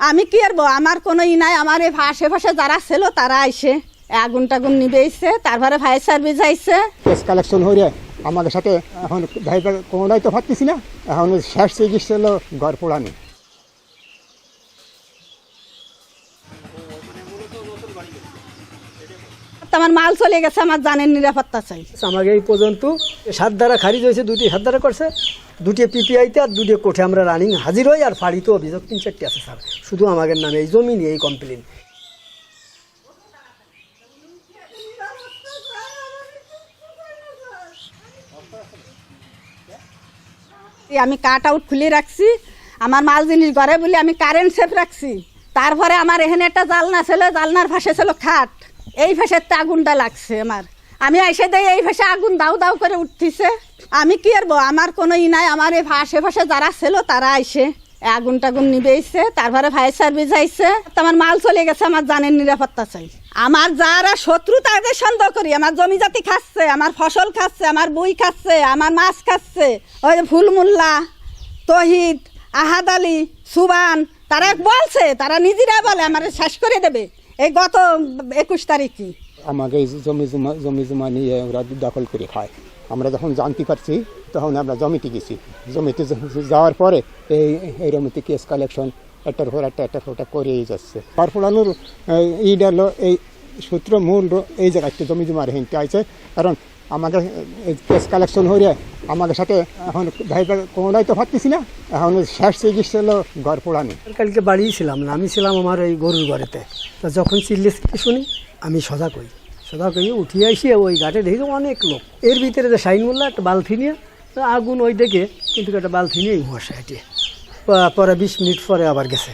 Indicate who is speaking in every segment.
Speaker 1: আমি কি করবো, আমার কোনো ই নাই। আমার এই আশেপাশে যারা ছিল তারা আইসে আগুন টাগুন নিবে আইসে, তারপরে ফায়ার সার্ভিস আইসে।
Speaker 2: কেস কালেকশন হয়ে আমাদের সাথে এখন ভাইবার কোনোটাই তো পারতেছি না। এখন শেষ চিকিৎসা হলো ঘর পোড়ানি।
Speaker 1: আমার মাল চলে গেছে, আমার জানের নিরাপত্তা চাই।
Speaker 3: আমাকে এই পর্যন্ত 7 ধারা খারিজ হয়েছে, 2টি 7 ধারা করছে, 2টি পিপিআইতে আর 2টি কোর্টে আমরা রানিং হাজির হই। আর ফাড়িতে অভিযোগ 3-4টি আছে স্যার, শুধু আমাদের নামে এই জমি নিয়ে এই কমপ্লেন।
Speaker 1: আমি কাট আউট খুলে রাখছি, আমার মাল জিনিস ঘরে বলে আমি কারেন্ট সেফ রাখছি। তারপরে আমার এখানে একটা জালনা ছিল, জালনার পাশে ছিল খাট, এই পাশেতে আগুনটা লাগছে আমার। আমি এসে দেই এই পাশে আগুন দাউ দাউ করে উঠতেছে। আমি কি করবো, আমার কোনো ই নাই। আমার এই আশেপাশে যারা ছিল তারা আইসে আগুন টাগুন নিবে আইসে, তারপরে ফায়ার সার্ভিস আইসে। আমার মাল চলে গেছে, আমার জানের নিরাপত্তা চাই। আমার যারা শত্রু তাদের সন্দেহ করি, আমার জমি জাতি খাচ্ছে, আমার ফসল খাচ্ছে, আমার বই খাচ্ছে, আমার মাছ খাচ্ছে। ওই ফুলমুল্লা, তহিদ, আহাদ আলী, সুবান, তারা বলছে, তারা নিজেরা বলে আমার শেষ করে দেবে। এই গত 21 তারিখই
Speaker 2: আমাকে এই জমি জমা নিয়ে ওরা দখল করে খায়। আমরা যখন জানতে পারছি তখন আমরা জমিতে গেছি। জমিতে যাওয়ার পরে এই জমিতে কেস কালেকশন একটার পর একটা করেই যাচ্ছে। ঘর পোড়ানোর ইট হলো এই সূত্র মূল এই জায়গাতে জমি জমার হিনতে আছে। কারণ আমাকে এই কেস কালেকশন হয়ে আমাদের সাথে এখন ভাইবার কোনোটাই তো পারতেছি না। এখন শেষ চিকিৎসা হলো ঘর পোড়ানি।
Speaker 3: কালকে বাড়িই ছিলাম না, আমি ছিলাম আমার এই গরুর ঘরেতে। তো যখন চিল্লে শুনি আমি সজাগ হই, উঠিয়ে আসি ওই ঘাটে দেখি অনেক লোক। এর ভিতরে যে শাহিন মোল্লা একটা বালতি নিয়ে আগুন ওই দেখে, কিন্তু একটা বালতি নিয়েই মশা হেঁটে পরে 20 মিনিট পরে আবার গেছে।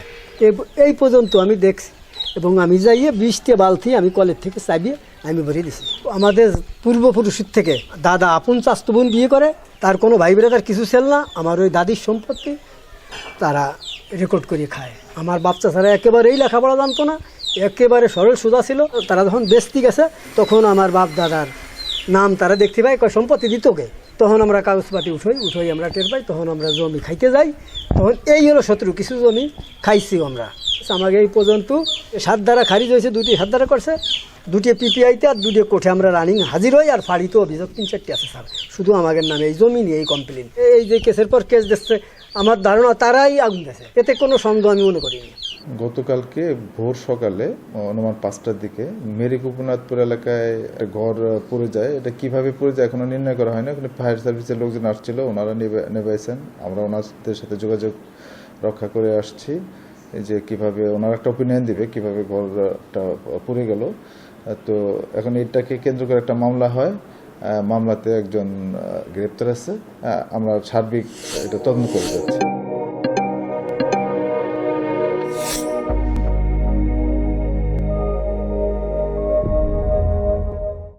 Speaker 3: এই পর্যন্ত আমি দেখছি। এবং আমি যাইয়ে 20টা বালতি আমি কলের থেকে চাবিয়ে আমি ভরিয়ে দিছি। আমাদের পূর্বপুরুষের থেকে দাদা আপন চাস্ত বোন বিয়ে করে, তার কোনো ভাই ব্রাদার কিছু ছিল না। আমার ওই দাদির সম্পত্তি তারা রেকর্ড করে খায়। আমার বাচ্চা ছাড়া একেবারেই লেখাপড়া জানতো না, একেবারে সরল সোজা ছিল। তারা যখন বেচতে গেছে তখন আমার বাপ দাদার নাম তারা দেখতে পাই, সম্পত্তি দিতকে। তখন আমরা কাগজপাতি উঠোই আমরা টের পাই। তখন আমরা জমি খাইতে যাই। তখন এই হলো শত্রু, কিছু জমি খাইছি আমরা। আমাকে এই পর্যন্ত 7 ধারা খারিজ হয়েছে, 2টি 7 ধারা করছে, 2টি পিপিআইতে আর 2টি কোর্টে আমরা রানিং হাজির হই। আর ফাড়িতে অভিযোগ 3-4টি আছে স্যার, শুধু আমাদের নামে এই জমি নিয়ে এই কমপ্লেন। এই যে কেসের পর কেস দিচ্ছে, আমার ধারণা তারাই আগুন দিয়েছে, এতে কোনো সন্দেহ আমি মনে করিনি।
Speaker 4: গতকালকে ভোর সকালে অনুমান 5টার দিকে মেরিক উপনাথপুর এলাকায় ঘর পড়ে যায়। এটা কিভাবে পড়ে যায় এখনো নির্ণয় করা হয় না। ওখানে ফায়ার সার্ভিসের লোকজন আসছিল, ওনারা নেবাইছেন। আমরা ওনাদের সাথে যোগাযোগ রক্ষা করে আসছি যে কিভাবে ওনারা একটা ওপিনিয়ন দিবে কিভাবে ঘরটা পড়ে গেল। তো এখন এটাকে কেন্দ্র করে একটা মামলা হয়, মামলাতে একজন গ্রেপ্তার আছে। আমরা সার্বিক এটা তদন্ত করে যাচ্ছি।